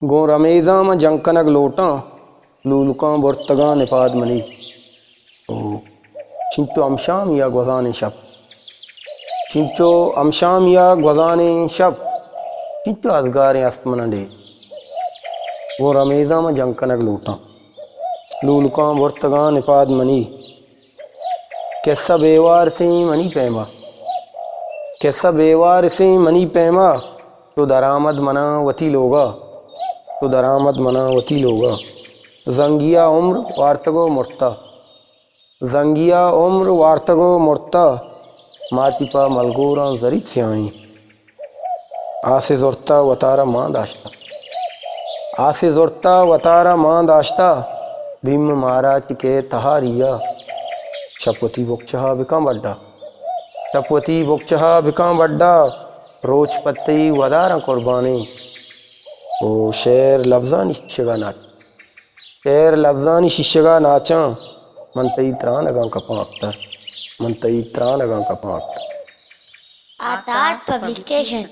गो रमेजाम जंकनग लोटा लूलुका बोर्तगा निपाद मनी ओ चिंचो अमशाम या gwazane shab चिंचो अमशाम या gwazane shab चिंचो असगारे अस्तमनडे गो रमेजाम जंकनग लोटा लूलुका बोर्तगा निपाद मनी कैसा बेवार से मनी पैमा कैसा बेवार से मनी पैमा तो दरामद मना वती लोगा तो दरामद मना वती लोगा जंगिया उम्र वार्तगो मुर्ता जंगिया उम्र वार्तगो मुर्ता मातिपा मलगोरा जरित से आई आसे जोरता वतारा मां दाश्ता आसे जोरता वतारा मां दाश्ता भीम महाराज के तहारिया शपवती बोक्चहा बिका बड्डा शपवती बोक्चहा बिका बड्डा रोज पत्ती वदारा कुर्बानी ओ शेर लफ्जानी शिशगा नाच शेर लफ्जानी शिशगा नाचा मनतई त्रान अगा कपाक्तर मनतई त्रान अगा कपाक्तर Art Publication